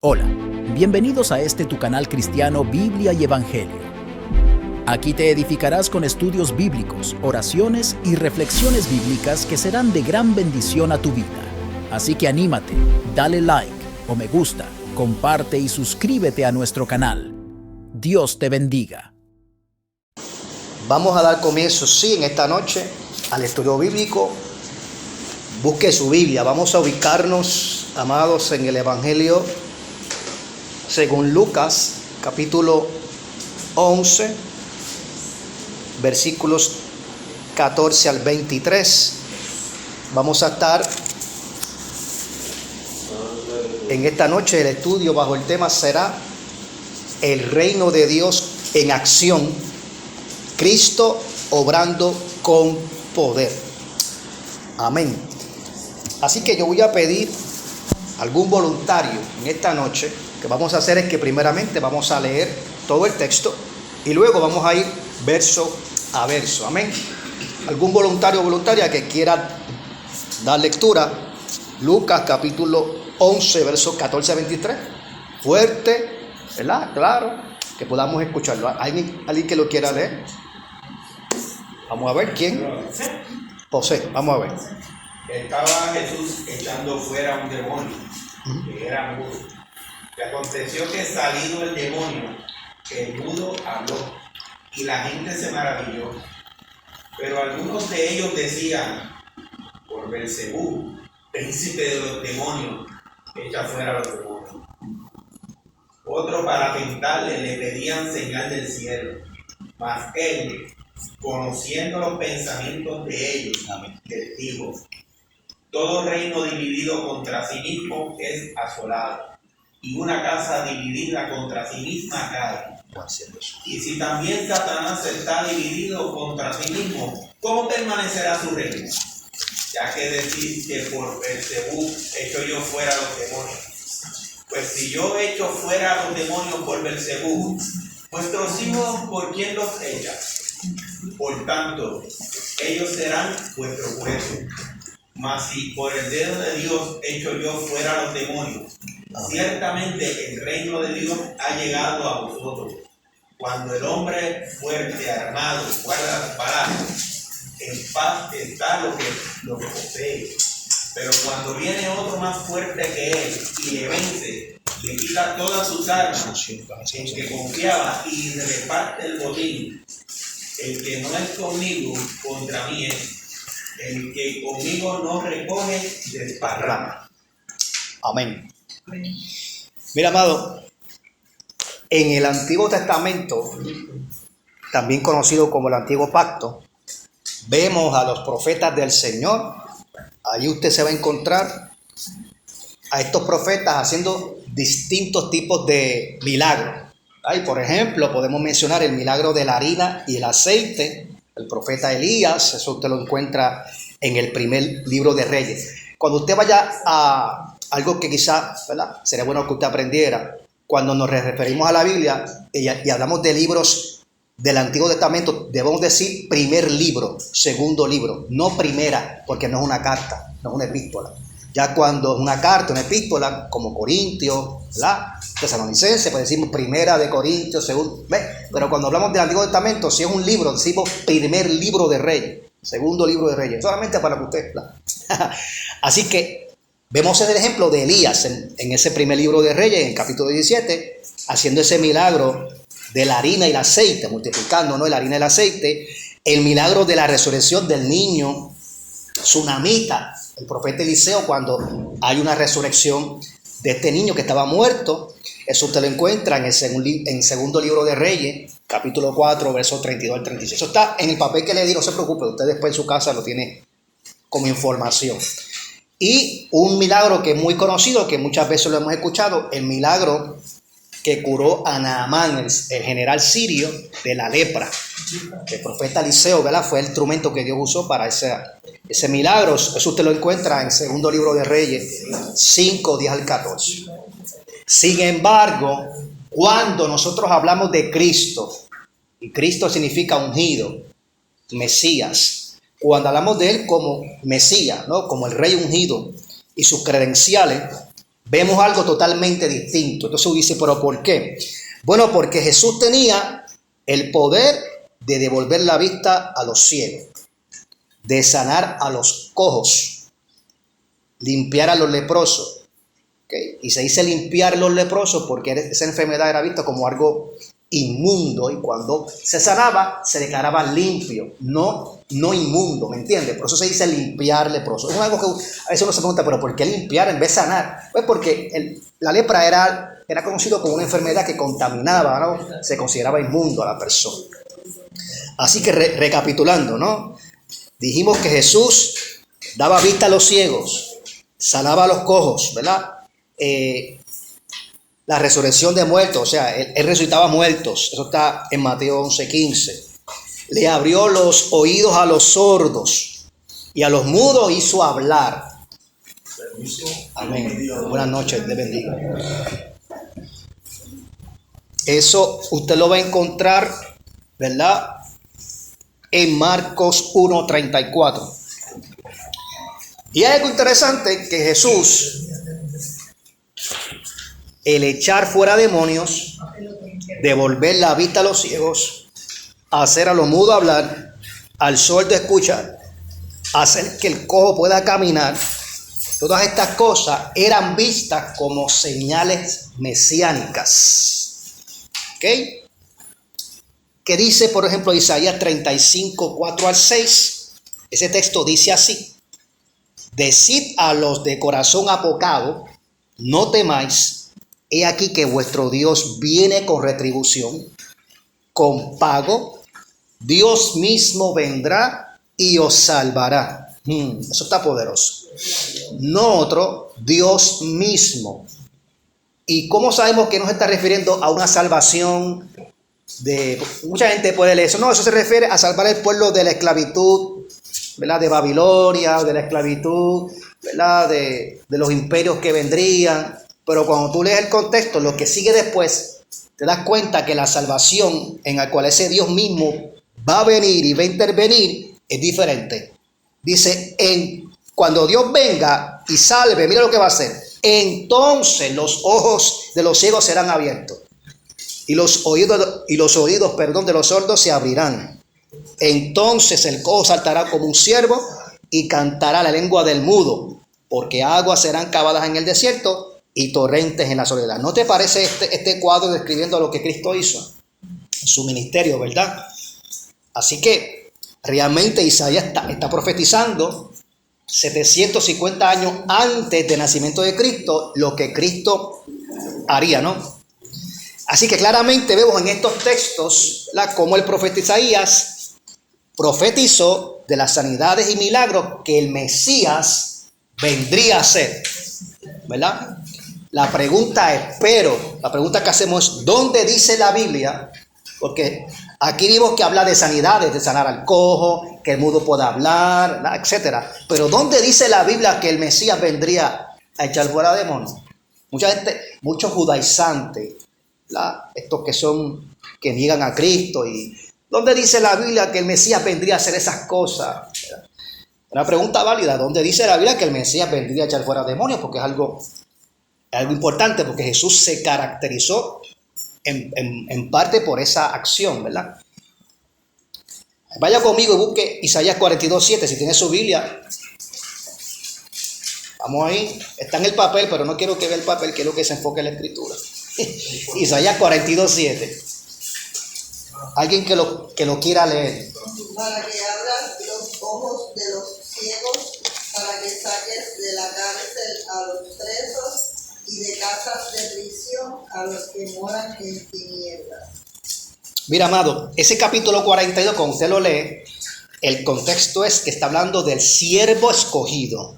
Hola, bienvenidos a este tu canal cristiano Biblia y Evangelio. Aquí te edificarás con estudios bíblicos, oraciones y reflexiones bíblicas que serán de gran bendición a tu vida. Así que anímate, dale like o me gusta, comparte y suscríbete a nuestro canal. Dios te bendiga. Vamos a dar comienzo, en esta noche al estudio bíblico. Busque su Biblia. Vamos a ubicarnos, amados, en el Evangelio según Lucas, capítulo 11, versículos 14 al 23. Vamos a estar en esta noche, el estudio bajo el tema será el reino de Dios en acción, Cristo obrando con poder. Amén. Así que yo voy a pedir algún voluntario en esta noche. Lo que vamos a hacer es que primeramente vamos a leer todo el texto y luego vamos a ir verso a verso. Amén. Algún voluntario o voluntaria que quiera dar lectura. Lucas capítulo 11, versos 14 a 23. Fuerte, ¿verdad? Claro, que podamos escucharlo. ¿Alguien que lo quiera leer? Vamos a ver quién. José, vamos a ver. Estaba Jesús echando fuera un demonio que era mudo. Y aconteció que salido el demonio, el mudo habló, y la gente se maravilló. Pero algunos de ellos decían: por Belzebú, príncipe de los demonios, echa fuera los demonios. Otros, para tentarle, le pedían señal del cielo. Mas él, conociendo los pensamientos de ellos, les dijo: todo reino dividido contra sí mismo es asolado, y una casa dividida contra sí misma cae. Y si también Satanás está dividido contra sí mismo, ¿cómo permanecerá su reino? Ya que decís que por Belzebú echo yo fuera los demonios. Pues si yo echo fuera los demonios por Belzebú, vuestros hijos, ¿por quién los echa? Por tanto, ellos serán vuestros jueces. Mas si por el dedo de Dios echo yo fuera los demonios, ciertamente el reino de Dios ha llegado a vosotros. Cuando el hombre fuerte, armado, guarda las palabras, en paz está lo que posee. Pero cuando viene otro más fuerte que él y le vence, le quita todas sus armas en que confiaba y reparte el botín. El que no es conmigo, contra mí es. El que conmigo no recoge, desparrama. Amén. Mira, amado, en el Antiguo Testamento, también conocido como el Antiguo Pacto, vemos a los profetas del Señor. Ahí usted se va a encontrar a estos profetas haciendo distintos tipos de milagros. Ahí, por ejemplo, podemos mencionar el milagro de la harina y el aceite. El profeta Elías, eso usted lo encuentra en el primer libro de Reyes. Cuando usted vaya a algo que quizás, ¿verdad?, sería bueno que usted aprendiera, cuando nos referimos a la Biblia y hablamos de libros del Antiguo Testamento, debemos decir primer libro, segundo libro, no primera, porque no es una carta, no es una epístola. Ya cuando es una carta, una epístola, como Corintios, ¿verdad?, Tesalonicenses, pues decimos primera de Corintios, segundo. Pero cuando hablamos del Antiguo Testamento, si es un libro, decimos primer libro de Reyes, segundo libro de Reyes, solamente para que usted, ¿verdad? Así que vemos el ejemplo de Elías en ese primer libro de Reyes, en el capítulo 17, haciendo ese milagro de la harina y el aceite, multiplicando, ¿no?, la harina y el aceite, el milagro de la resurrección del niño tsunamita, el profeta Eliseo, cuando hay una resurrección de este niño que estaba muerto. Eso usted lo encuentra en el segundo libro de Reyes, capítulo 4, versos 32 al 36. Eso está en el papel que le di, no se preocupe, usted después en su casa lo tiene como información. Y un milagro que es muy conocido, que muchas veces lo hemos escuchado, el milagro que curó a Naamán, el general sirio, de la lepra. El profeta Eliseo, ¿verdad?, fue el instrumento que Dios usó para ese milagro. Eso usted lo encuentra en el segundo libro de Reyes, 5, 10 al 14. Sin embargo, cuando nosotros hablamos de Cristo, y Cristo significa ungido, Mesías, cuando hablamos de Él como Mesías, ¿no?, como el Rey ungido, y sus credenciales, vemos algo totalmente distinto. Entonces uno dice, ¿pero por qué? Bueno, porque Jesús tenía el poder de devolver la vista a los ciegos, de sanar a los cojos, limpiar a los leprosos. ¿Okay? Y se dice limpiar los leprosos porque esa enfermedad era vista como algo inmundo, y cuando se sanaba se declaraba limpio, no inmundo, ¿me entiendes? Por eso se dice limpiar leprosos. Es algo que a veces uno se pregunta, ¿pero por qué limpiar en vez de sanar? Pues porque la lepra era conocido como una enfermedad que contaminaba, ¿no? Se consideraba inmundo a la persona. Así que recapitulando, ¿no? Dijimos que Jesús daba vista a los ciegos, sanaba a los cojos, ¿verdad? La resurrección de muertos, o sea, él resucitaba muertos, eso está en Mateo 11:15. Le abrió los oídos a los sordos y a los mudos hizo hablar. Amén. Buenas noches, Dios bendiga. Eso usted lo va a encontrar, ¿verdad? En Marcos 1:34. Y hay algo interesante que Jesús, el echar fuera demonios, devolver la vista a los ciegos, hacer a los mudos hablar, al sordo escuchar, hacer que el cojo pueda caminar, todas estas cosas eran vistas como señales mesiánicas. ¿Ok? Que dice, por ejemplo, Isaías 35, 4 al 6. Ese texto dice así: decid a los de corazón apocado, no temáis. He aquí que vuestro Dios viene con retribución, con pago. Dios mismo vendrá y os salvará. Eso está poderoso. No otro, Dios mismo. ¿Y cómo sabemos que no se está refiriendo a una salvación de... Mucha gente puede leer eso. No, eso se refiere a salvar el pueblo de la esclavitud, ¿verdad? De Babilonia, de la esclavitud, ¿verdad? De los imperios que vendrían. Pero cuando tú lees el contexto, lo que sigue después, te das cuenta que la salvación en la cual ese Dios mismo va a venir y va a intervenir es diferente. Dice, cuando Dios venga y salve, mira lo que va a hacer. Entonces los ojos de los ciegos serán abiertos y los oídos de los sordos se abrirán. Entonces el cojo saltará como un ciervo y cantará la lengua del mudo, porque aguas serán cavadas en el desierto y torrentes en la soledad. ¿No te parece este cuadro describiendo lo que Cristo hizo en su ministerio, verdad? Así que realmente Isaías está profetizando 750 años antes del nacimiento de Cristo lo que Cristo haría, ¿no? Así que claramente vemos en estos textos cómo el profeta Isaías profetizó de las sanidades y milagros que el Mesías vendría a hacer, ¿verdad? La pregunta que hacemos es, ¿dónde dice la Biblia? Porque aquí vimos que habla de sanidades, de sanar al cojo, que el mudo pueda hablar, etcétera. Pero ¿dónde dice la Biblia que el Mesías vendría a echar fuera demonios? Mucha gente, muchos judaizantes, estos que niegan a Cristo, y ¿dónde dice la Biblia que el Mesías vendría a hacer esas cosas? Una pregunta válida, ¿dónde dice la Biblia que el Mesías vendría a echar fuera demonios? Porque es algo importante, porque Jesús se caracterizó en parte por esa acción, ¿verdad? Vaya conmigo y busque Isaías 42:7, si tiene su Biblia. Vamos ahí, está en el papel, pero no quiero que vea el papel, quiero que se enfoque en la escritura. Isaías 42:7. Alguien que lo quiera leer. Para que abras los ojos de los ciegos, para que saques de la cárcel a los presos y de casas de prisión a los que moran en tinieblas. Mira, amado, ese capítulo 42, cuando usted lo lee, el contexto es que está hablando del siervo escogido.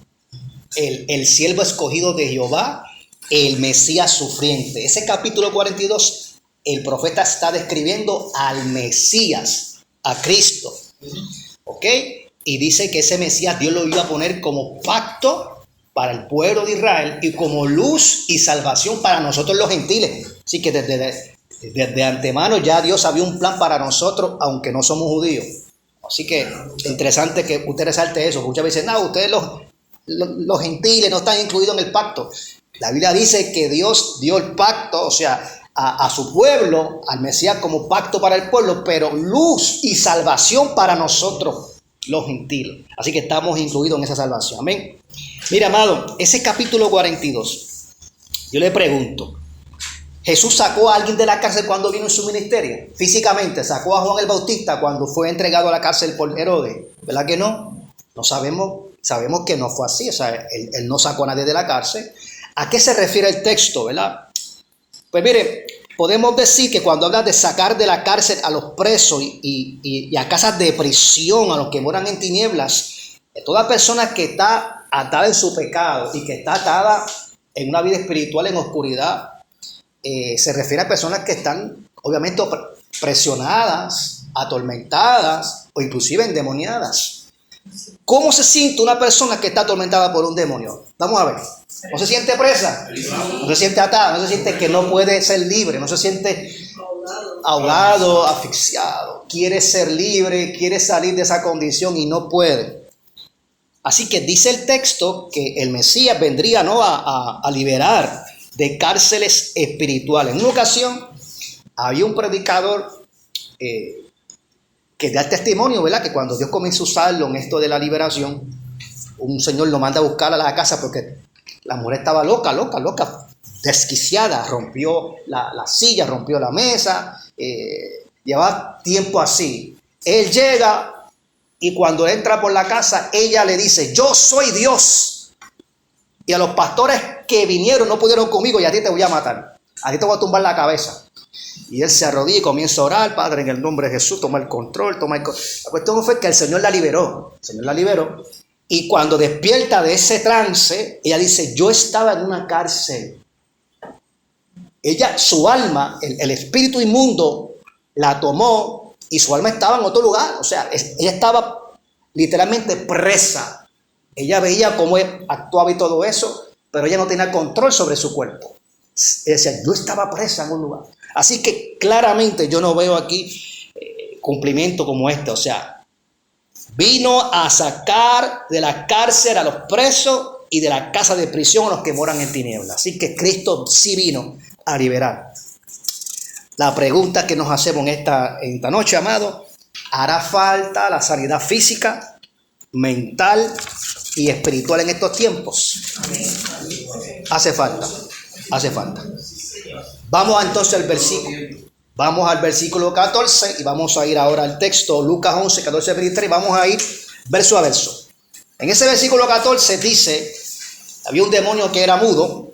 El siervo escogido de Jehová, el Mesías sufriente. Ese capítulo 42, el profeta está describiendo al Mesías, a Cristo. ¿Ok? Y dice que ese Mesías Dios lo iba a poner como pacto para el pueblo de Israel y como luz y salvación para nosotros los gentiles. Así que desde antemano ya Dios había un plan para nosotros, aunque no somos judíos. Así que interesante que usted resalte eso. Muchas veces, no, ustedes los gentiles no están incluidos en el pacto. La Biblia dice que Dios dio el pacto, o sea, a su pueblo, al Mesías como pacto para el pueblo, pero luz y salvación para nosotros, los gentiles. Así que estamos incluidos en esa salvación. Amén. Mira, amado, ese capítulo 42, yo le pregunto, ¿Jesús sacó a alguien de la cárcel cuando vino en su ministerio? Físicamente, ¿sacó a Juan el Bautista cuando fue entregado a la cárcel por Herodes? ¿Verdad que no? No sabemos que no fue así. O sea, él no sacó a nadie de la cárcel. ¿A qué se refiere el texto, verdad? Pues mire, podemos decir que cuando habla de sacar de la cárcel a los presos y a casas de prisión, a los que moran en tinieblas, toda persona que está atada en su pecado y que está atada en una vida espiritual en oscuridad, se refiere a personas que están obviamente presionadas, atormentadas o inclusive endemoniadas. ¿Cómo se siente una persona que está atormentada por un demonio? Vamos a ver. ¿No se siente presa? ¿No se siente atada? ¿No se siente que no puede ser libre? ¿No se siente ahogado, asfixiado? Quiere ser libre, quiere salir de esa condición y no puede. Así que dice el texto que el Mesías vendría, ¿no?, a liberar de cárceles espirituales. En una ocasión había un predicador que da testimonio, ¿verdad?, que cuando Dios comienza a usarlo en esto de la liberación, un señor lo manda a buscar a la casa porque la mujer estaba loca, desquiciada, rompió la silla, rompió la mesa, llevaba tiempo así. Él llega y cuando entra por la casa, ella le dice: yo soy Dios. Y a los pastores que vinieron no pudieron conmigo y a ti te voy a matar. A ti te voy a tumbar la cabeza. Y él se arrodilla y comienza a orar: Padre, en el nombre de Jesús, toma el control, La cuestión fue que el Señor la liberó. El Señor la liberó. Y cuando despierta de ese trance, ella dice: yo estaba en una cárcel. Ella, su alma, el espíritu inmundo, la tomó y su alma estaba en otro lugar. O sea, ella estaba literalmente presa. Ella veía cómo actuaba y todo eso, pero ella no tenía control sobre su cuerpo. Ella decía: yo estaba presa en un lugar. Así que claramente yo no veo aquí cumplimiento como este. O sea, vino a sacar de la cárcel a los presos y de la casa de prisión a los que moran en tinieblas. Así que Cristo sí vino a liberar. La pregunta que nos hacemos en esta noche, amado: ¿hará falta la sanidad física, mental y espiritual en estos tiempos? Hace falta. Vamos entonces al versículo. Vamos al versículo 14 y vamos a ir ahora al texto Lucas 11, 14, 23. Vamos a ir verso a verso. En ese versículo 14 dice: había un demonio que era mudo.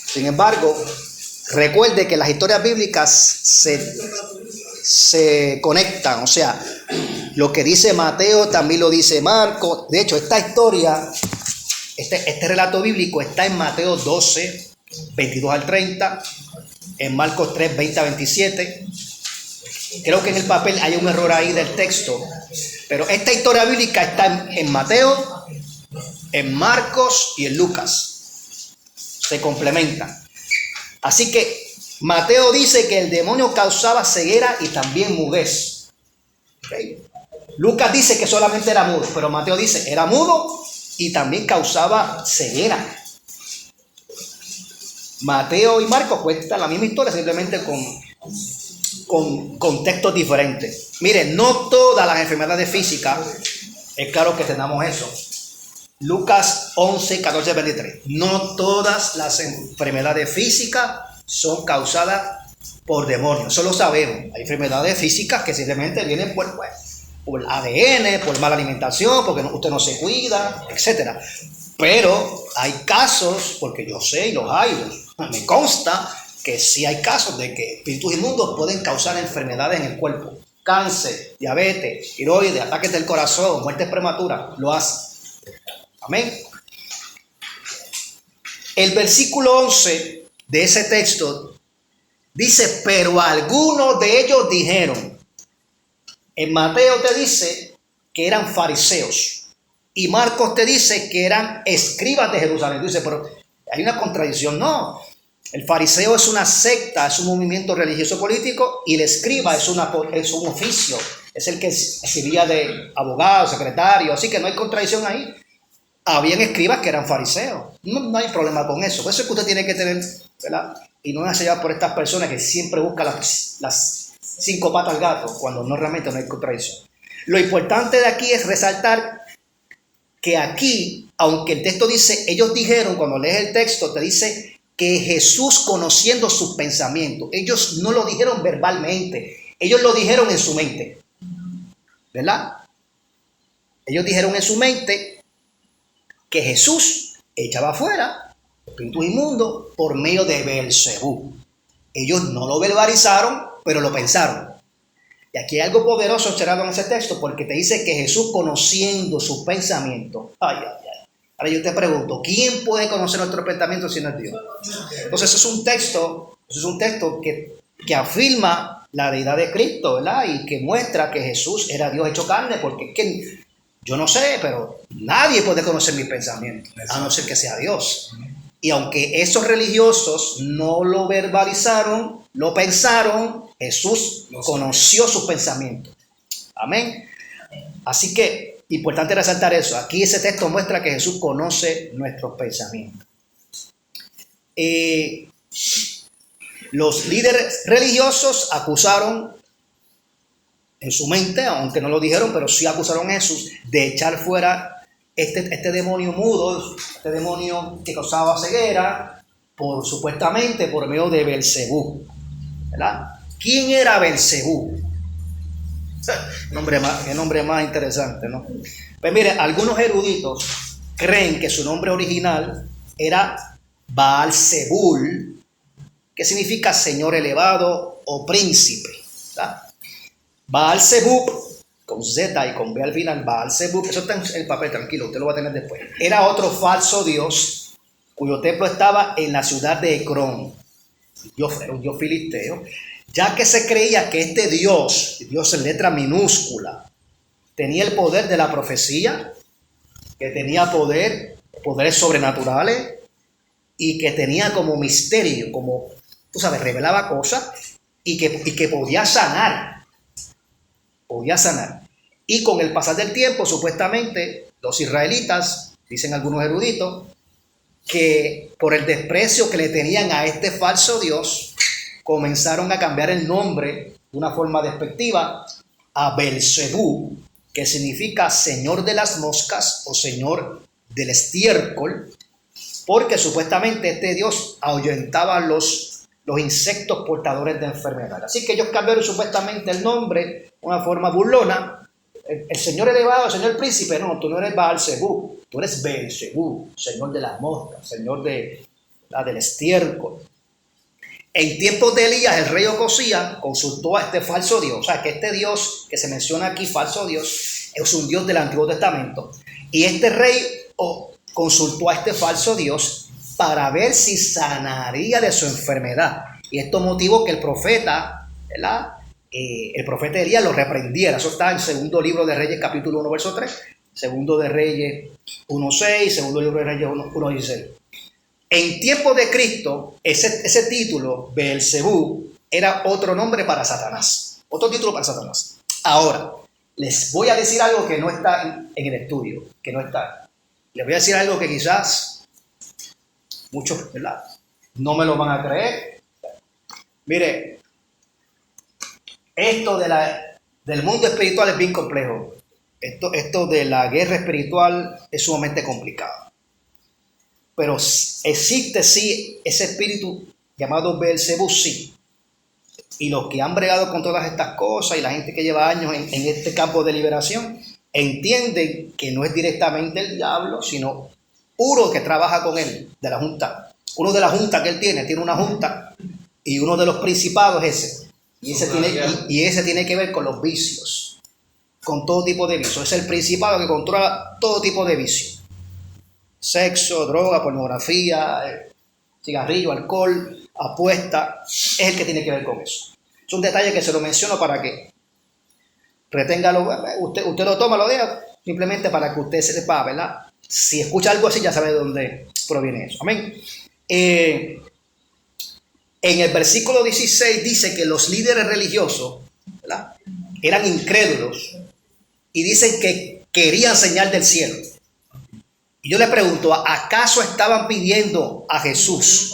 Sin embargo, recuerde que las historias bíblicas se conectan. O sea, lo que dice Mateo también lo dice Marcos. De hecho, esta historia, este relato bíblico está en Mateo 12, 22 al 30, en Marcos 3, 20 a 27. Creo que en el papel hay un error ahí del texto, pero esta historia bíblica está en Mateo, en Marcos y en Lucas. Se complementan. Así que Mateo dice que el demonio causaba ceguera y también mudez. ¿Okay? Lucas dice que solamente era mudo, pero Mateo dice era mudo y también causaba ceguera. Mateo y Marcos cuentan la misma historia, simplemente con contextos diferentes. Miren, no todas las enfermedades físicas, es claro que tenemos eso. Lucas 11, 14, 23. No todas las enfermedades físicas son causadas por demonios. Eso lo sabemos. Hay enfermedades físicas que simplemente vienen por ADN, por mala alimentación, porque usted no se cuida, etc. Pero hay casos, porque yo sé y los hay, me consta que sí hay casos de que espíritus inmundos pueden causar enfermedades en el cuerpo. Cáncer, diabetes, tiroides, ataques del corazón, muertes prematuras, lo hacen. Amén. El versículo 11 de ese texto dice: pero algunos de ellos dijeron. En Mateo te dice que eran fariseos y Marcos te dice que eran escribas de Jerusalén. Dice, pero hay una contradicción. No, el fariseo es una secta, es un movimiento religioso político, y el escriba es un oficio, es el que escribía de abogado, secretario. Así que no hay contradicción ahí. habían escribas que eran fariseos. No hay problema con eso. Por eso es que usted tiene que tener, ¿verdad? Y no es llevar por estas personas que siempre buscan las 5 patas al gato, cuando realmente no hay contradicción. Lo importante de aquí es resaltar que aquí, aunque el texto dice, ellos dijeron, cuando lees el texto, te dice que Jesús, conociendo sus pensamientos, ellos no lo dijeron verbalmente, ellos lo dijeron en su mente, ¿verdad? Ellos dijeron en su mente que Jesús echaba fuera espíritus inmundos por medio de Beelzebú. Ellos no lo verbalizaron, pero lo pensaron. Y aquí hay algo poderoso observado en ese texto, porque te dice que Jesús, conociendo sus pensamientos, ahora yo te pregunto, ¿quién puede conocer nuestros pensamientos si no es Dios? Entonces eso es un texto que afirma la deidad de Cristo, ¿verdad? Y que muestra que Jesús era Dios hecho carne, porque yo no sé, pero nadie puede conocer mis pensamientos, a no ser que sea Dios. Y aunque esos religiosos no lo verbalizaron, lo pensaron, Jesús conoció sus pensamientos. Amén. Así que, importante resaltar eso. Aquí ese texto muestra que Jesús conoce nuestros pensamientos. Los líderes religiosos acusaron en su mente, aunque no lo dijeron, pero sí acusaron a Jesús de echar fuera este demonio mudo, este demonio que causaba ceguera, supuestamente por medio de Beelzebú, ¿verdad? ¿Quién era Beelzebú? Qué nombre más interesante, ¿no? Pues mire, algunos eruditos creen que su nombre original era Baal-Zebul, que significa señor elevado o príncipe, ¿verdad? Baal-Zebub, con Z y con B al final, Baal-Zebub, eso está en el papel, tranquilo, usted lo va a tener después. Era otro falso dios cuyo templo estaba en la ciudad de Ecrón. Era un dios filisteo, ya que se creía que este Dios en letra minúscula, tenía el poder de la profecía, que tenía poderes sobrenaturales y que tenía como misterio, como, tú sabes, revelaba cosas y que podía sanar. Y con el pasar del tiempo, supuestamente, los israelitas, dicen algunos eruditos, que por el desprecio que le tenían a este falso Dios, comenzaron a cambiar el nombre de una forma despectiva a Beelzebú, que significa señor de las moscas o señor del estiércol, porque supuestamente este Dios ahuyentaba los insectos portadores de enfermedad. Así que ellos cambiaron supuestamente el nombre de una forma burlona. El señor elevado, el señor príncipe, no, tú no eres Baal-Zebú, tú eres Beelzebú, señor de las moscas, señor del estiércol. En tiempos de Elías, el rey Ocosías consultó a este falso Dios. O sea, que este Dios que se menciona aquí, falso Dios, es un Dios del Antiguo Testamento. Y este rey consultó a este falso Dios para ver si sanaría de su enfermedad. Y esto motivó que el profeta, ¿verdad? El profeta Elías lo reprendiera. Eso está en segundo libro de Reyes, capítulo 1, verso 3. Segundo de Reyes 1.6, segundo libro de Reyes 1.16. En tiempo de Cristo, ese título, Beelzebú, era otro nombre para Satanás. Otro título para Satanás. Ahora, les voy a decir algo que no está en el estudio, que no está. Les voy a decir algo que quizás muchos, ¿verdad?, no me lo van a creer. Mire, esto del mundo espiritual es bien complejo. Esto de la guerra espiritual es sumamente complicado. Pero existe sí ese espíritu llamado Beelzebú, sí. Y los que han bregado con todas estas cosas y la gente que lleva años en este campo de liberación entienden que no es directamente el diablo, sino uno que trabaja con él, de la junta. Uno de la junta que él tiene una junta y uno de los principados es ese. Y ese tiene que ver con los vicios, con todo tipo de vicios. Es el principado que controla todo tipo de vicios. Sexo, droga, pornografía, cigarrillo, alcohol, apuesta. Es el que tiene que ver con eso. Es un detalle que se lo menciono para que reténgalo. Usted lo toma, lo deja, simplemente para que usted sepa, ¿verdad? Si escucha algo así, ya sabe de dónde proviene eso. Amén. En el versículo 16 dice que los líderes religiosos, ¿verdad?, eran incrédulos y dicen que querían señal del cielo. Y yo le pregunto, ¿acaso estaban pidiendo a Jesús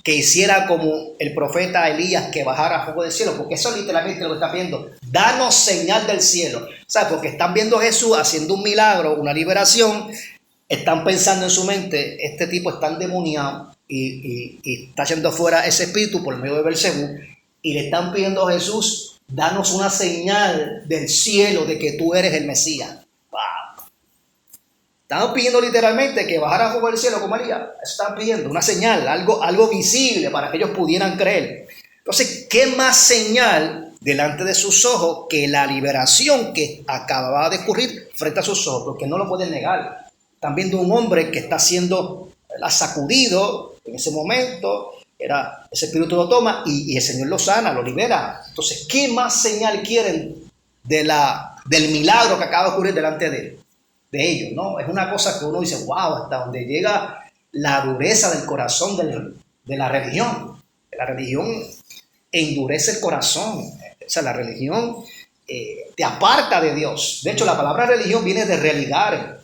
que hiciera como el profeta Elías, que bajara fuego del cielo? Porque eso es literalmente lo que está pidiendo. Danos señal del cielo. ¿Sabes? Porque están viendo a Jesús haciendo un milagro, una liberación. Están pensando en su mente, este tipo está endemoniado y está yendo fuera ese espíritu por medio de Beelzebú. Y le están pidiendo a Jesús, danos una señal del cielo de que tú eres el Mesías. Wow. Estaban pidiendo literalmente que bajara fuego del cielo como Elías. Están pidiendo una señal, algo visible para que ellos pudieran creer. Entonces, ¿qué más señal delante de sus ojos que la liberación que acababa de ocurrir frente a sus ojos? Porque no lo pueden negar. Están viendo un hombre que está siendo sacudido en ese momento. Ese espíritu lo toma y el Señor lo sana, lo libera. Entonces, ¿qué más señal quieren del milagro que acaba de ocurrir delante de ellos? ¿No? Es una cosa que uno dice, wow, hasta donde llega la dureza del corazón de la religión. La religión endurece el corazón. O sea, la religión te aparta de Dios. De hecho, la palabra religión viene de religar,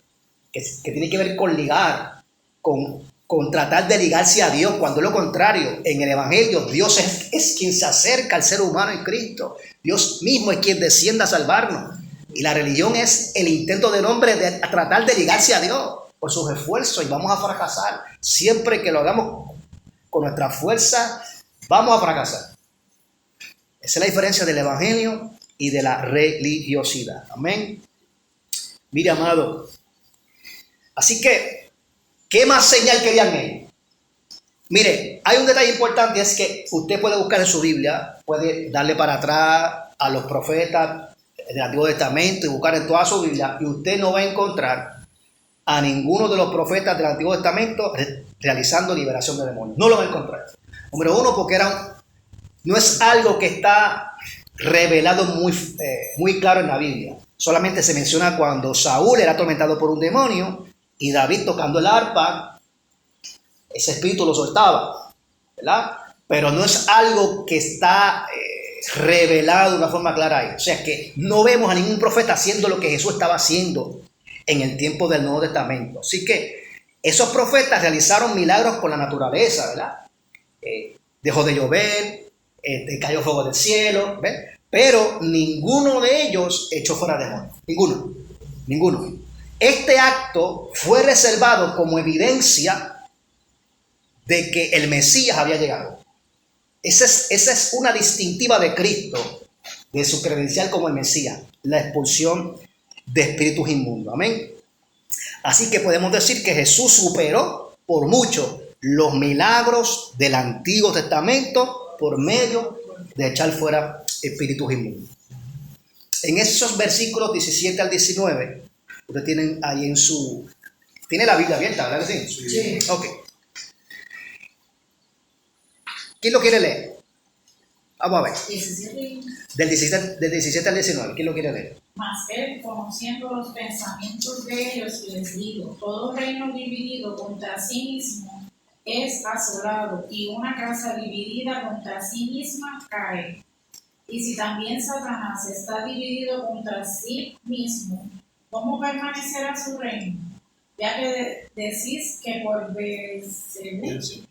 que tiene que ver con ligar, con tratar de ligarse a Dios, cuando es lo contrario. En el Evangelio, Dios es quien se acerca al ser humano en Cristo. Dios mismo es quien desciende a salvarnos. Y la religión es el intento del hombre de tratar de ligarse a Dios por sus esfuerzos, y vamos a fracasar. Siempre que lo hagamos con nuestra fuerza, vamos a fracasar. Esa es la diferencia del Evangelio y de la religiosidad. Amén. Mire, amado. Así que, ¿qué más señal querían ellos? Mire, hay un detalle importante, es que usted puede buscar en su Biblia, puede darle para atrás a los profetas del Antiguo Testamento y buscar en toda su Biblia, y usted no va a encontrar a ninguno de los profetas del Antiguo Testamento realizando liberación de demonios. No lo va a encontrar. Número uno, porque no es algo que está revelado muy claro en la Biblia. Solamente se menciona cuando Saúl era atormentado por un demonio y David, tocando el arpa, ese espíritu lo soltaba, ¿verdad? Pero no es algo que está revelado de una forma clara ahí. O sea que no vemos a ningún profeta haciendo lo que Jesús estaba haciendo en el tiempo del Nuevo Testamento. Así que esos profetas realizaron milagros con la naturaleza, ¿verdad? Dejó de llover, cayó fuego del cielo, ¿ves? Pero ninguno de ellos echó fuera demonios. Ninguno. Este acto fue reservado como evidencia de que el Mesías había llegado. Esa es una distintiva de Cristo, de su credencial como el Mesías, la expulsión de espíritus inmundos. Amén. Así que podemos decir que Jesús superó por mucho los milagros del Antiguo Testamento por medio de echar fuera espíritus inmundos. En esos versículos 17 al 19, ustedes tienen ahí tiene la Biblia abierta, ¿verdad que sí? Sí. Ok. ¿Quién lo quiere leer? Vamos a ver. 17. Del 17 al 19, ¿quién lo quiere leer? Mas él, conociendo los pensamientos de ellos, les dijo: todo reino dividido contra sí mismo es asolado, y una casa dividida contra sí misma cae. Y si también Satanás está dividido contra sí mismo, ¿cómo permanecerá su reino? Ya que decís que por Beelzebub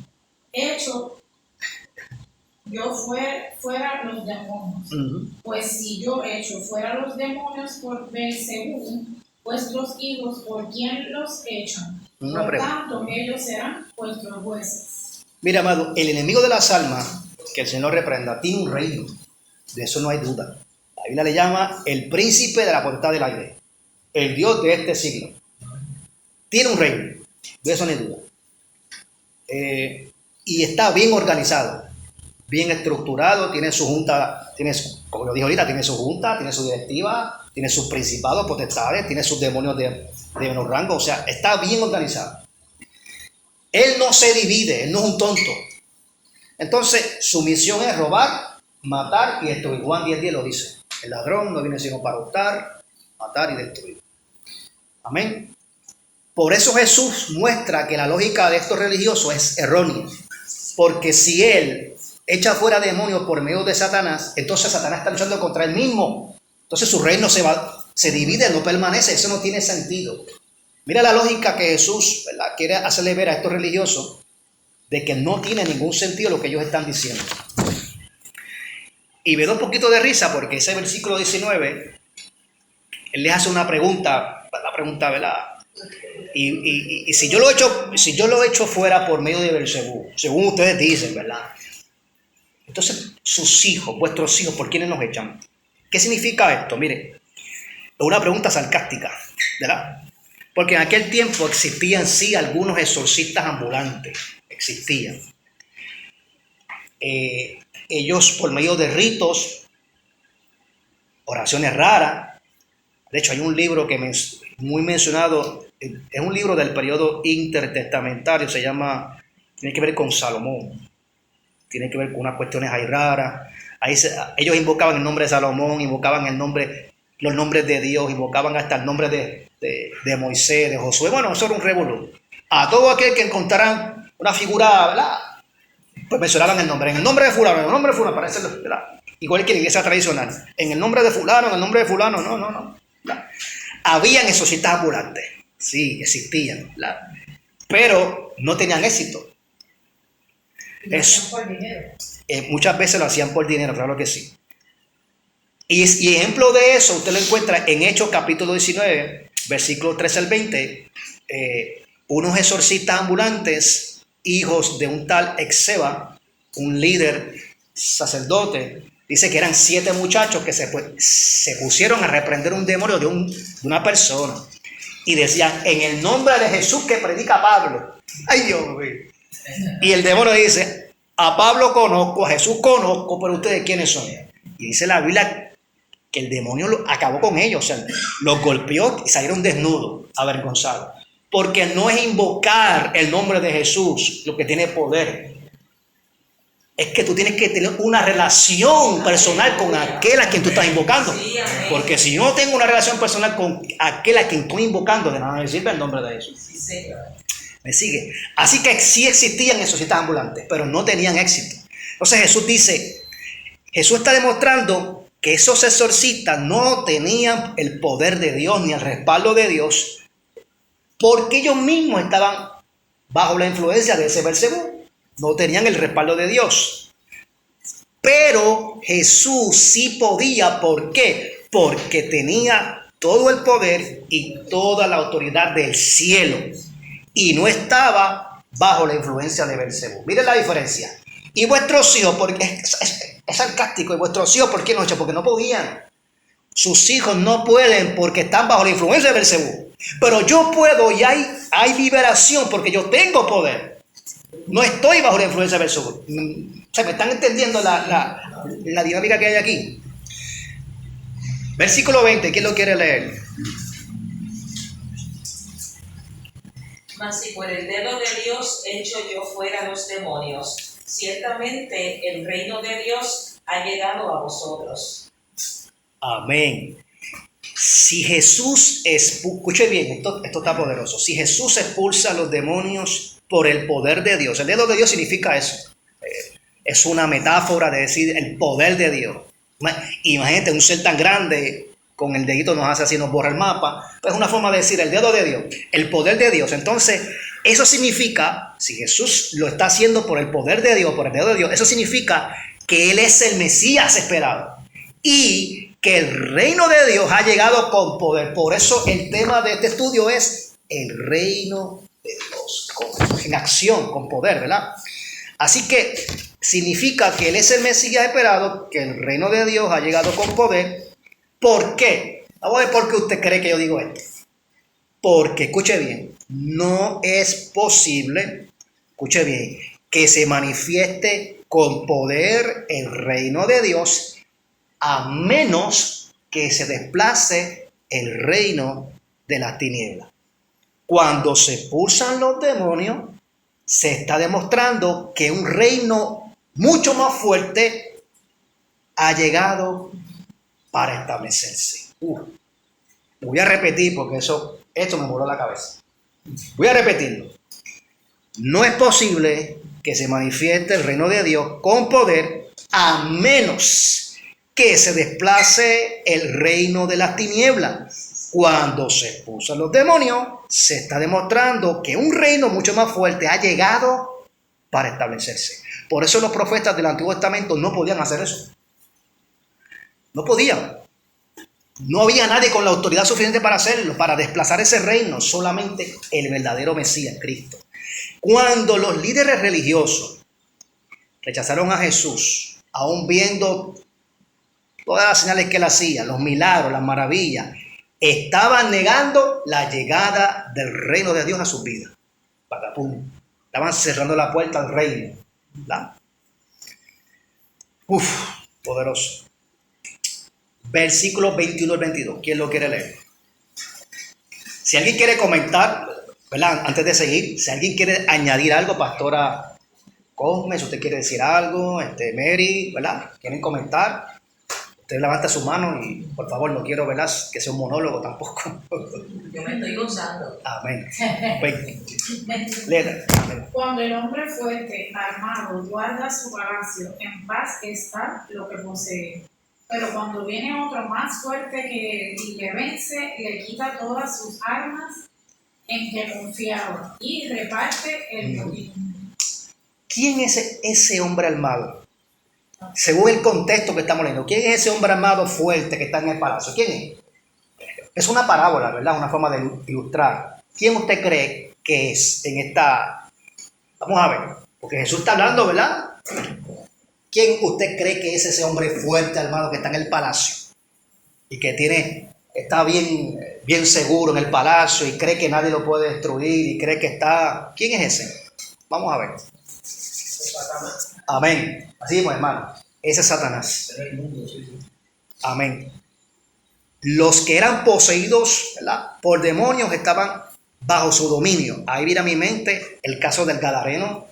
hecho yo fuera los demonios. Pues si yo echo fuera los demonios por Beelzebub, vuestros hijos, ¿por quién los echan? Por tanto, ellos serán vuestros jueces. Mira, amado, el enemigo de las almas, que el Señor reprenda, tiene un reino. De eso no hay duda. La Biblia le llama el príncipe de la potestad del aire, el Dios de este siglo. Tiene un reino. De eso no hay duda. Y está bien organizado, bien estructurado, tiene su junta, como lo dije ahorita, tiene su junta, tiene su directiva, tiene sus principados, potestades, tiene sus demonios de menor rango. O sea, está bien organizado. Él no se divide, él no es un tonto. Entonces, su misión es robar, matar y destruir. Juan 10:10 lo dice. El ladrón no viene sino para hurtar, matar y destruir. Amén. Por eso Jesús muestra que la lógica de estos religiosos es errónea. Porque si él echa fuera demonios por medio de Satanás, entonces Satanás está luchando contra él mismo. Entonces su reino se divide, no permanece. Eso no tiene sentido. Mira la lógica que Jesús, ¿verdad?, quiere hacerle ver a estos religiosos de que no tiene ningún sentido lo que ellos están diciendo. Y me da un poquito de risa porque ese versículo 19, él les hace una pregunta, ¿verdad? Y si yo lo he hecho fuera por medio de Beelzebú, según ustedes dicen, ¿verdad? Entonces, sus hijos, vuestros hijos, ¿por quiénes nos echan? ¿Qué significa esto? Mire, es una pregunta sarcástica, ¿verdad? Porque en aquel tiempo existían sí algunos exorcistas ambulantes, existían. Ellos por medio de ritos, oraciones raras. De hecho, hay un libro que muy mencionado, es un libro del periodo intertestamentario, tiene que ver con Salomón, tiene que ver con unas cuestiones ahí raras. Ellos invocaban el nombre de Salomón, invocaban los nombres de Dios, invocaban hasta el nombre de Moisés, de Josué. Bueno, eso era un revolú. A todo aquel que encontraran una figura, ¿verdad?, pues mencionaban el nombre. En el nombre de fulano, en el nombre de fulano, parece, ¿verdad?, igual que en la iglesia tradicional. En el nombre de fulano, en el nombre de fulano, no. ¿Verdad? Habían exorcistas ambulantes, sí, existían, ¿verdad?, pero no tenían éxito. Por dinero. Muchas veces lo hacían por dinero, claro que sí. Y ejemplo de eso usted lo encuentra en Hechos capítulo 19, versículos 13 al 20. Unos exorcistas ambulantes, hijos de un tal Exeba, un líder sacerdote, dice que eran 7 muchachos que se pusieron a reprender un demonio de una persona y decían: en el nombre de Jesús que predica Pablo. Ay, Dios mío. Y el demonio dice: a Pablo conozco, a Jesús conozco, pero ustedes ¿quiénes son? Y dice la Biblia que el demonio acabó con ellos, o sea, los golpeó y salieron desnudos, avergonzados. Porque no es invocar el nombre de Jesús lo que tiene poder. Es que tú tienes que tener una relación personal con aquel a quien tú estás invocando. Porque si yo no tengo una relación personal con aquel a quien estoy invocando, de nada me sirve el nombre de Jesús. ¿Me sigue? Así que sí existían exorcistas ambulantes, pero no tenían éxito. Entonces Jesús está demostrando que esos exorcistas no tenían el poder de Dios ni el respaldo de Dios, porque ellos mismos estaban bajo la influencia de ese Beelzebú. No tenían el respaldo de Dios. Pero Jesús sí podía. ¿Por qué? Porque tenía todo el poder y toda la autoridad del cielo. Y no estaba bajo la influencia de Beelzebú. Miren la diferencia. Y vuestros hijos, porque es sarcástico, y vuestros hijos, ¿por qué no? Porque no podían. Sus hijos no pueden porque están bajo la influencia de Beelzebú. Pero yo puedo y hay liberación porque yo tengo poder. No estoy bajo la influencia de Beelzebú. ¿Se me están entendiendo la dinámica que hay aquí? Versículo 20, ¿quién lo quiere leer? Mas si por el dedo de Dios echo yo fuera los demonios, ciertamente el reino de Dios ha llegado a vosotros. Amén. Si Jesús escuche bien, esto está poderoso. Si Jesús expulsa a los demonios por el poder de Dios, el dedo de Dios significa eso. Es una metáfora de decir el poder de Dios. Imagínate un ser tan grande, con el dedito nos hace así, nos borra el mapa. Es una forma de decir el dedo de Dios, el poder de Dios. Entonces, eso significa, si Jesús lo está haciendo por el poder de Dios, por el dedo de Dios, eso significa que Él es el Mesías esperado. Y que el reino de Dios ha llegado con poder. Por eso el tema de este estudio es el reino de Dios, en acción, con poder, ¿verdad? Así que significa que Él es el Mesías esperado, que el reino de Dios ha llegado con poder. ¿Por qué? Vamos a ver por qué usted cree que yo digo esto. Porque, escuche bien, no es posible, escuche bien, que se manifieste con poder el reino de Dios a menos que se desplace el reino de las tinieblas. Cuando se expulsan los demonios, se está demostrando que un reino mucho más fuerte ha llegado para establecerse. Voy a repetir porque esto me voló la cabeza. Voy a repetirlo. No es posible que se manifieste el reino de Dios con poder a menos que se desplace el reino de las tinieblas. Cuando se expulsan los demonios, se está demostrando que un reino mucho más fuerte ha llegado para establecerse. Por eso los profetas del Antiguo Testamento no podían hacer eso. No podían. No había nadie con la autoridad suficiente para hacerlo, para desplazar ese reino. Solamente el verdadero Mesías, Cristo. Cuando los líderes religiosos rechazaron a Jesús, aún viendo todas las señales que él hacía, los milagros, las maravillas, estaban negando la llegada del reino de Dios a sus vidas. Patapum. Estaban cerrando la puerta al reino. ¿Verdad? Poderoso. Versículos 21 al 22. ¿Quién lo quiere leer? Si alguien quiere comentar, ¿verdad? Antes de seguir, si alguien quiere añadir algo, pastora Cosme, si usted quiere decir algo, Mary, ¿verdad? ¿Quieren comentar? Usted levanta su mano y por favor no quiero, ¿verdad?, que sea un monólogo tampoco. Yo me estoy gozando. Amén. Amén. Cuando el hombre fuerte, armado, guarda su palacio, en paz está lo que posee. Pero cuando viene otro más fuerte que él y le vence, le quita todas sus armas en que confiaba y reparte el botín. ¿Quién es ese hombre armado? Según el contexto que estamos leyendo, ¿quién es ese hombre armado fuerte que está en el palacio? ¿Quién es? Es una parábola, ¿verdad? Una forma de ilustrar. ¿Quién usted cree que es en esta? Vamos a ver, porque Jesús está hablando, ¿verdad? ¿Quién usted cree que es ese hombre fuerte armado que está en el palacio? Y que está bien seguro en el palacio y cree que nadie lo puede destruir y cree que está... ¿Quién es ese? Vamos a ver. Amén. Así mismo, hermano. Ese es Satanás. Amén. Los que eran poseídos, ¿verdad?, por demonios estaban bajo su dominio. Ahí viene a mi mente el caso del Gadareno,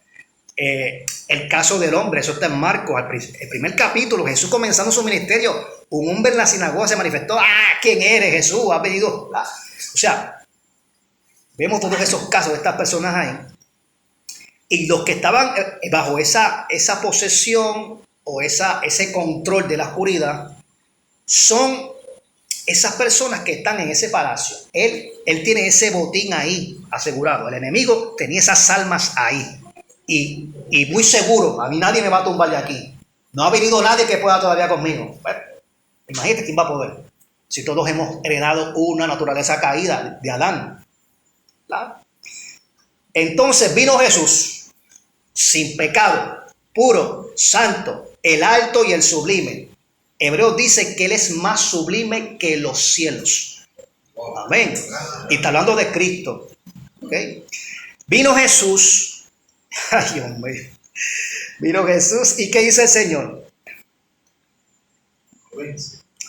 el caso del hombre. Eso está en Marcos, el primer capítulo. Jesús comenzando su ministerio, un hombre en la sinagoga se manifestó. ¿Quién eres, Jesús? ¿Has venido? O sea, vemos todos esos casos de estas personas ahí. Y los que estaban bajo esa posesión o ese control de la oscuridad son esas personas que están en ese palacio. Él tiene ese botín ahí asegurado. El enemigo tenía esas almas ahí. Y muy seguro, a mí nadie me va a tumbar de aquí. No ha venido nadie que pueda todavía conmigo. Bueno, imagínate quién va a poder. Si todos hemos heredado una naturaleza caída de Adán. ¿Claro? Entonces vino Jesús, sin pecado, puro, santo, el alto y el sublime. Hebreos dice que Él es más sublime que los cielos. Amén. Y está hablando de Cristo. ¿Okay? Vino Jesús. Ay, Dios mío. Vino Jesús. ¿Y qué dice el Señor?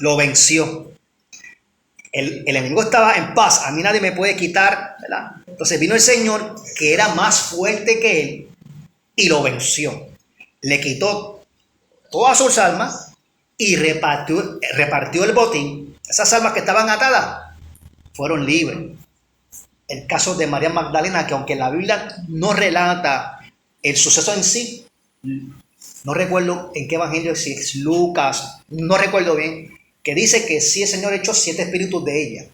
Lo venció. El enemigo estaba en paz. A mí nadie me puede quitar, ¿verdad? Entonces vino el Señor, que era más fuerte que él, y lo venció. Le quitó todas sus almas y repartió el botín. Esas almas que estaban atadas fueron libres. El caso de María Magdalena, que aunque la Biblia no relata el suceso en sí, no recuerdo en qué evangelio, si es Lucas, no recuerdo bien, que dice que sí el Señor echó 7 espíritus de ella.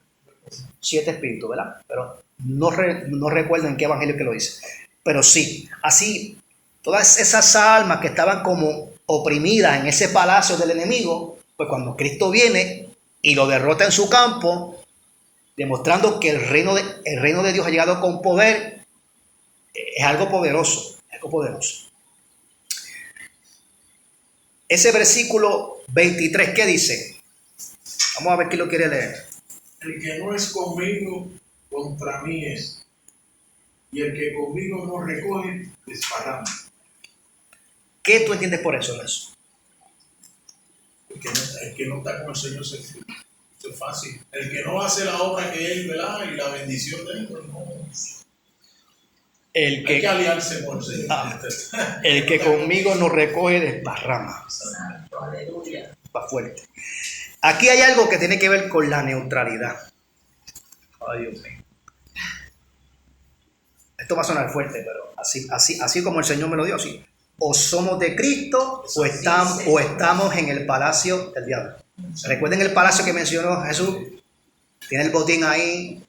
7 espíritus, ¿verdad? Pero no recuerdo en qué evangelio que lo dice. Pero sí, así, todas esas almas que estaban como oprimidas en ese palacio del enemigo, pues cuando Cristo viene y lo derrota en su campo, demostrando que el reino de Dios ha llegado con poder, es algo poderoso, algo poderoso. Ese versículo 23, ¿qué dice? Vamos a ver quién lo quiere leer. El que no es conmigo, contra mí es. Y el que conmigo no recoge, desparrama. ¿Qué tú entiendes por eso, Nelson? El que no está con el Señor, eso es fácil. El que no hace la obra que Él, ¿verdad? Y la bendición de Él, no. Hay que aliarse con el Señor. El que conmigo no recoge, desparrama. Santo, aleluya. Va fuerte. Aquí hay algo que tiene que ver con la neutralidad. Ay, Dios mío. Esto va a sonar fuerte, pero así como el Señor me lo dio, sí. O somos de Cristo o estamos en el palacio del diablo. Recuerden el palacio que mencionó Jesús. tiene el botín ahí.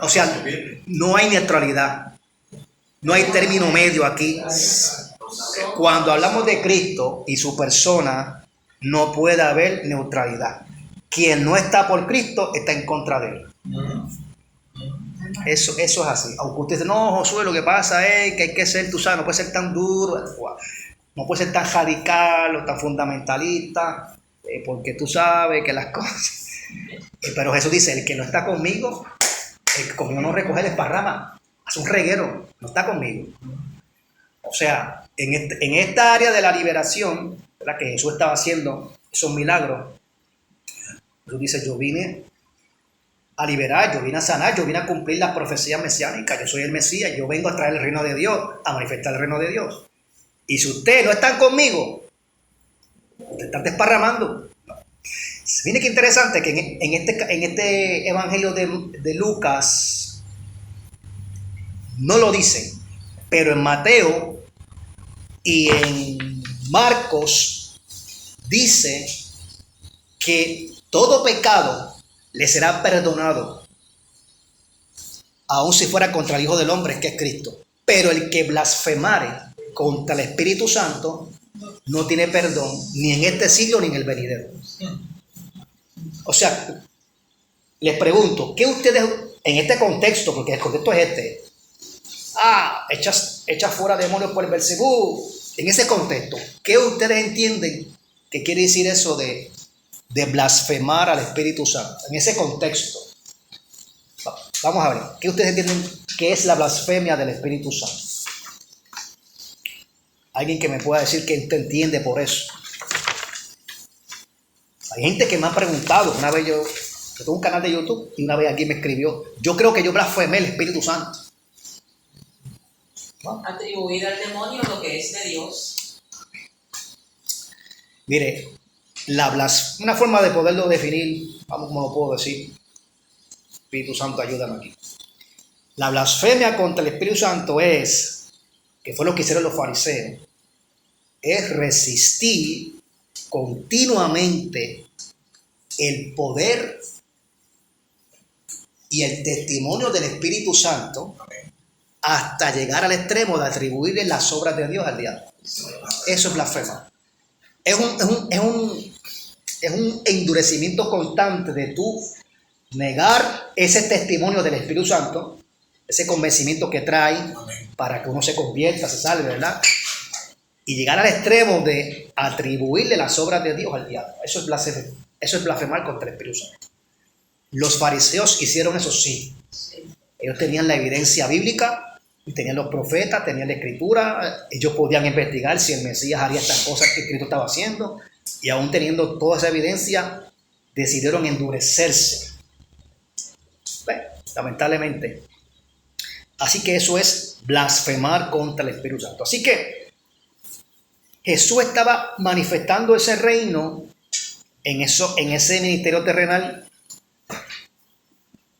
O sea, no hay neutralidad. No hay término medio aquí. Cuando hablamos de Cristo y su persona, no puede haber neutralidad. Quien no está por Cristo está en contra de él. Eso es así. Aunque usted dice, no, Josué, lo que pasa es que hay que ser, tú sabes, no puede ser tan duro, no puede ser tan radical o tan fundamentalista, porque tú sabes que las cosas... Pero Jesús dice, el que no está conmigo, el que conmigo no recoge la esparrama, hace un reguero, no está conmigo. O sea, en esta área de la liberación, ¿verdad?, que Jesús estaba haciendo esos milagros, Jesús dice, yo vine a liberar, yo vine a sanar, yo vine a cumplir las profecías mesiánicas, yo soy el Mesías, yo vengo a traer el reino de Dios, a manifestar el reino de Dios. Y si ustedes no están conmigo, ustedes están desparramando. Miren qué interesante que en este evangelio de Lucas no lo dicen, pero en Mateo y en Marcos dice que todo pecado le será perdonado, aun si fuera contra el Hijo del Hombre, que es Cristo. Pero el que blasfemare contra el Espíritu Santo no tiene perdón ni en este siglo ni en el venidero. O sea, les pregunto, ¿qué ustedes en este contexto, porque el contexto es este, echas fuera demonios por el Belcebú, en ese contexto, ¿qué ustedes entienden que quiere decir eso de blasfemar al Espíritu Santo? En ese contexto, vamos a ver, ¿qué ustedes entienden que es la blasfemia del Espíritu Santo? Alguien que me pueda decir que usted entiende por eso. Hay gente que me ha preguntado, una vez yo tengo un canal de YouTube y una vez alguien me escribió, yo creo que yo blasfemé el Espíritu Santo. ¿No? Atribuir al demonio lo que es de Dios. Mire, una forma de poderlo definir, vamos, ¿cómo lo puedo decir? Espíritu Santo, ayúdame aquí. La blasfemia contra el Espíritu Santo es, que fue lo que hicieron los fariseos, es resistir continuamente el poder y el testimonio del Espíritu Santo hasta llegar al extremo de atribuirle las obras de Dios al diablo. Eso es blasfema. Es un endurecimiento constante de tú negar ese testimonio del Espíritu Santo, ese convencimiento que trae para que uno se convierta, se salve, ¿verdad? Y llegar al extremo de atribuirle las obras de Dios al diablo. Eso es blasfemar contra el Espíritu Santo. Los fariseos hicieron eso, sí. Ellos tenían la evidencia bíblica, y tenían los profetas, tenían la escritura, ellos podían investigar si el Mesías haría estas cosas que Cristo estaba haciendo, y aún teniendo toda esa evidencia, decidieron endurecerse. Bueno, lamentablemente. Así que eso es blasfemar contra el Espíritu Santo. Así que Jesús estaba manifestando ese reino en ese ministerio terrenal,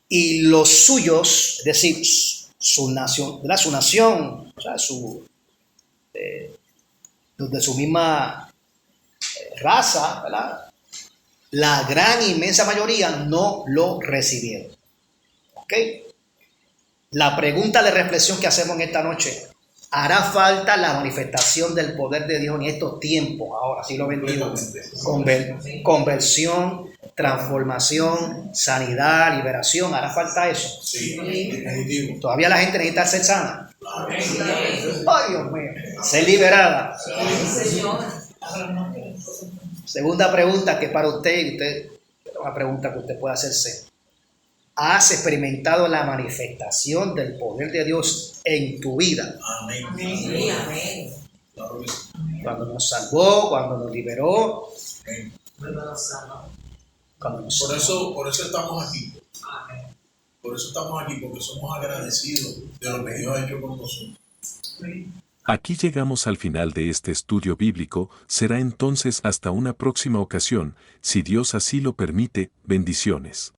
y los suyos, es decir, su nación, ¿verdad? Su nación, o sea, los de su misma raza, ¿verdad? La gran inmensa mayoría no lo recibieron. ¿Ok? La pregunta de reflexión que hacemos en esta noche: ¿hará falta la manifestación del poder de Dios en estos tiempos, ahora, siglo XXI? Conversión, transformación, sanidad, liberación, ¿hará falta eso? Sí, definitivo. ¿Todavía la gente necesita ser sana? ¡Ay, Dios mío! Ser liberada. Segunda pregunta que para usted, una pregunta que usted puede hacerse: ¿has experimentado la manifestación del poder de Dios en tu vida? Amén. Amén. Claro que sí. Cuando nos salvó, cuando nos liberó, Amén. cuando nos Por eso estamos aquí. Por eso estamos aquí, porque somos agradecidos de lo que Dios ha hecho con nosotros. Aquí llegamos al final de este estudio bíblico. Será entonces hasta una próxima ocasión, si Dios así lo permite. Bendiciones.